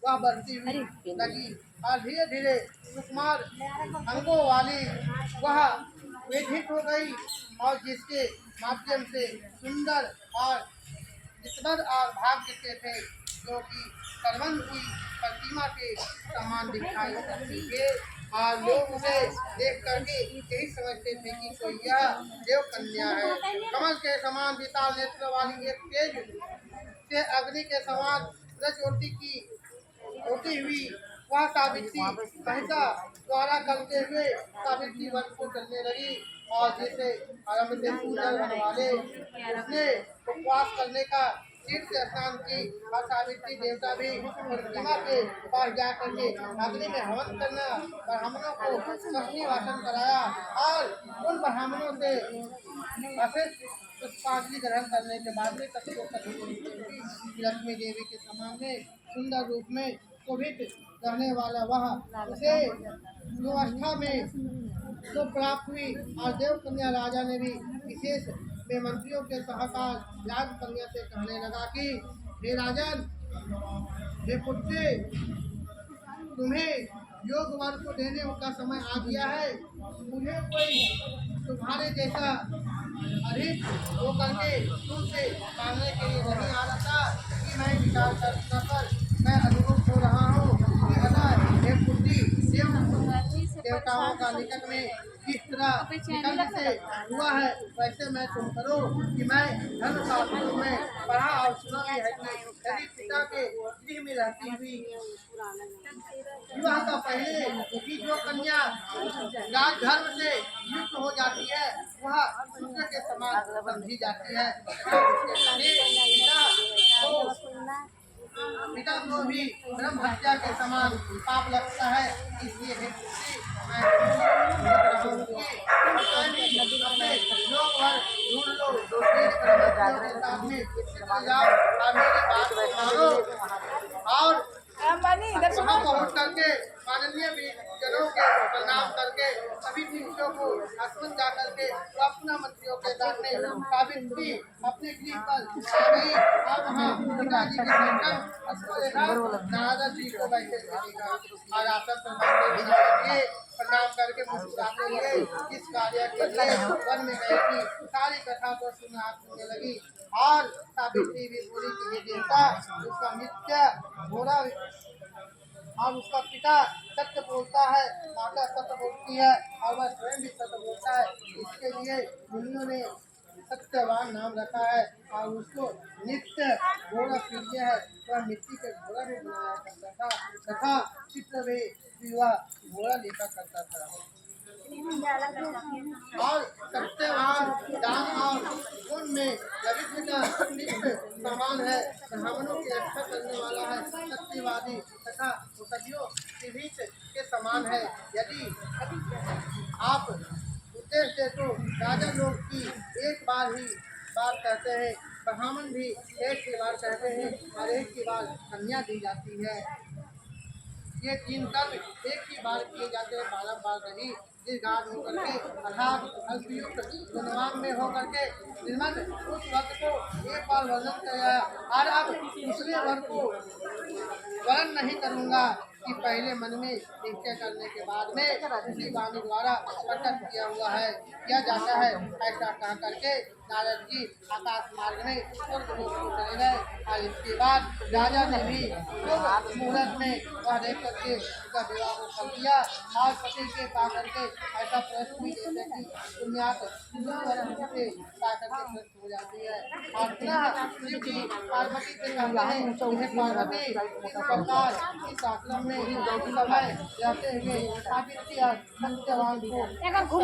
वह बढ़ती हुई लगी और धीरे धीरे सुकुमार अंगों वाली वह विधित हो गई और जिसके माध्यम से सुंदर और जितवर और भाग्य के थे जो कि करवन की प्रतिमा के समान दिखाई करते थे और लोग उसे देख करके यही समझते थे कि कोई यह देव कन्या है। कमल के समान विशाल नेत्र वाली एक तेज से अग्नि के समान प्रज्वलित की होती हुई वह सावित्री महिषा द्वारा करते हुए सावित्री वन को चलने लगी और जिसे आरंभ से पूजा करने वाले उसने उपवास करने का तीर्थ स्नान की और सावित्री देवता भी प्रतिमा के पास जा करके अग्नि में हवन करना ब्राह्मणों को सही वासन कराया और उन ब्राह्मणों से अशिष्ट पुष्पांजलि ग्रहण करने के बाद में लक्ष्मी देवी के समान में सुंदर रूप में शोभित रहने वाला वह उसे अवस्था में तो प्राप्त हुई और देव कन्या राजा ने भी विशेष में मंत्रियों के सहकार राज कन्या से कहने लगा कि हे राजन, हे पुत्री, तुम्हें योग वर को देने का समय आ गया है। मुझे कोई तुम्हारे जैसा अधिक वो करके तुमसे मांगने के लिए नहीं आ रहा था कि मैं विचार कर मैं अनुरूप हो रहा हूँ कि हे पुत्री, देवताओं का निकट में किस तरह निकट से हुआ है वैसे मैं तुम करो कि मैं धर्म शास्त्रों में पढ़ा और सुना भी है कि यदि पिता के गृह में रहती हुई विवाह का पहले की जो कन्या राजधर्म से युक्त हो जाती है वह सूर्य के समान समझी जाती है। पिता को भी ब्रह्म हत्या के समान पाप लगता है। इसलिए और पहुँच करके माननीय जनों के प्रणाम करके सभी शिष्यों को आश्रम जा करके अपना मंत्रियों के साथ में सावित्री अपने गृह पर आ गई और वहाँ पिताजी के संग नारद जी को बैठे मिलेगा और आसन प्रणाम करके मुस्कुराते हुए इस कार्य के लिए वन में गई थी। सारी कथा को सुनने लगी और सावित्री भी बोली कि देवता उसका मिथ्या घोड़ा और उसका पिता सत्य बोलता है, माता सत्य बोलती है और वह स्वयं भी सत्य बोलता है। इसके लिए मुनियों ने सत्यवान नाम रखा है और उसको नित्य घोड़ा प्रिय है। वह मिट्टी के घोड़ा भी बनाया करता था तथा चित्र भी विवाह घोड़ा लेकर करता था और सत्यवान दान और गुण में ललित का नित्य समान है। ब्राह्मणों की रक्षा करने वाला है, सत्यवादी तथा सदियों के बीच के समान है। यदि आप उद्देश्य तो राजा लोग की एक बार ही बात कहते हैं, ब्राह्मण भी एक ही बार कहते हैं और एक ही बार कन्या दी जाती है। ये तीन कर्म एक ही बार किए जाते हैं, बार नहीं। दीर्घार्थ होकर के अर्थात अल्पयुक्त गुणवान में होकर के निर्मल उस वर्ग को एक बार वर्णन किया और अब दूसरे वर्ग को वर्णन नहीं करूँगा कि पहले मन में निश्चय करने के बाद में उसी वाणी द्वारा प्रकट किया हुआ है किया जाता है। ऐसा कह करके नारद जी आकाश मार्ग में स्वर्ग लोक को चले गए और इसके बाद राजा ने भी मुहूर्त में वह देख करके उसका विवाह को कर दिया और पति के पा करके ऐसा प्रश्न भी जैसे कि पुण्यात से पा करके प्रश्न हो जाती है और पुनः शिव जी पार्वती से कहते हैं पार्वती इस प्रकार इस आश्रम में समय रहते हुए सावित्री और सत्यवान को